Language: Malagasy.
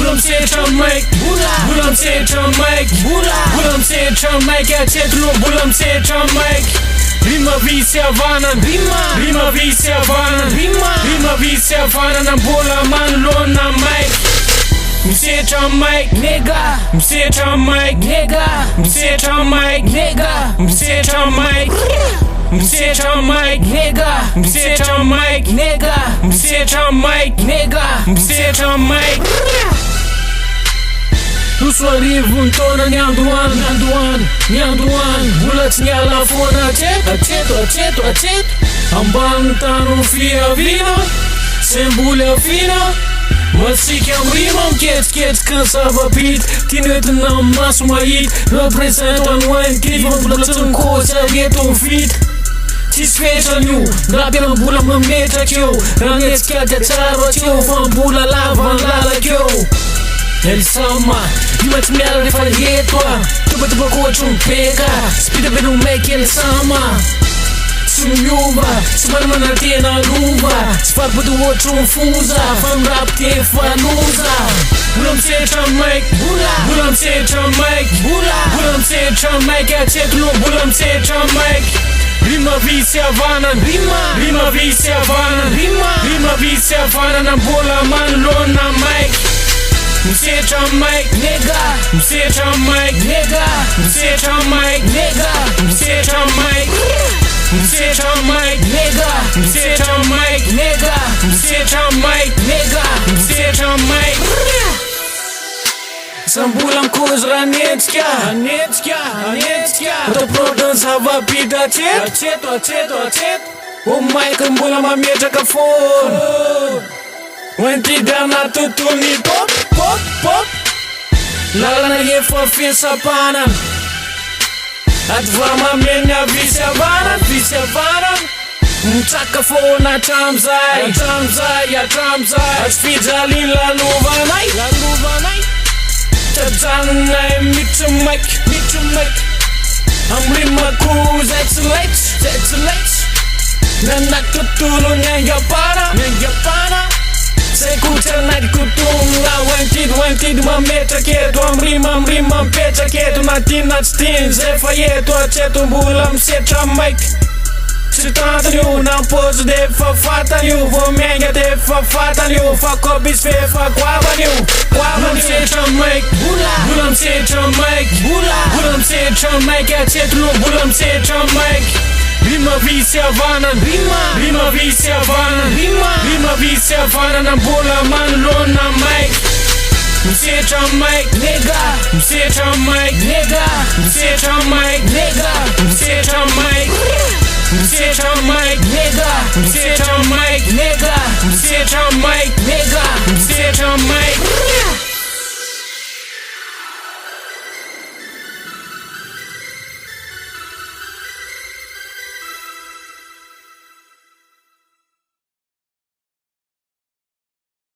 Bulam Mike, Bulam Mike, Bulam Mike, ja qetru Bulam Mike. Rima vicia vanan, rima vicia vanan, rima vicia vanan, na bola man lona Mike. Msecha Mike, nigga, Msecha Mike, nigga, Msecha Mike, nigga, Msecha Mike. Msecha Mike, nigga, Msecha Mike, nigga, Msecha Mike, nigga, Msecha Mike. Nu s-o arrivo într-o neanduan, Bulați-ne la fon, acet. Ambanta nu fie vino, se îmbulea fino. Mă ziceam rimam, cheți, când s-a văpit. Tineret n-am asumait, reprezentă un kid. Mă plățăm coța, vietă-un fit. Ci special new, rabia bula mă merge eu. Raneți chiar de țară, eu v-am bula la van la eu. El sama, dimați mi-a refalietua. După coach un pega, spide pe nume el sama. Sunt iuba, spar mâna tena luva. Spar pe duoci un fuza, fam rap te fanuza. Bulam Mike, Bulam Mike, Bulam Mike, ja qetru Bulam Mike. Rima vicia vanan, rima vicia vanan, rima vicia vanan, na bola man lona Mike. Msecha Mike, nigga, Msecha Mike, nigga, Msecha Mike, nigga, Msecha Mike. Msecha Mike, nigga, Msecha Mike, nigga, Msecha Mike, nigga, Msecha Mike. Sambulam koz Raneckia. To prodan sava pida acet. O Mike îmbula mă merge ca for. Wentidana tutuni pop. Lala e fofin sapana. Advama menia vicia vanan. Mtaka fona tramzai. Aș fi jalin la luvanai. Tadzanai mitu Mike. Am rima cu zexelate. Nana kutulu nya yapana. Se kucha night kutunga Wentid mă metra chetu. Am rima petra chetu. Natina stin zefaietu acetu Bulam Msecha Mike. Citata niu, n-am poză de fata niu. Vomenga de fata niu. Fac copis fe, fac coava niu. Bulam Msecha Mike, Bulam Msecha Mike, Bulam Msecha Mike, ja qetru Bulam Msecha Mike. Rima vicia vanan, rima vicia vanan, rima vicia vanan, na bola man lona Mike. Msecha Mike, nigga, Msecha Mike, nigga, Msecha Mike, nigga, Msecha Mike. Msecha Mike, nigga, Msecha Mike, nigga, Msecha Mike.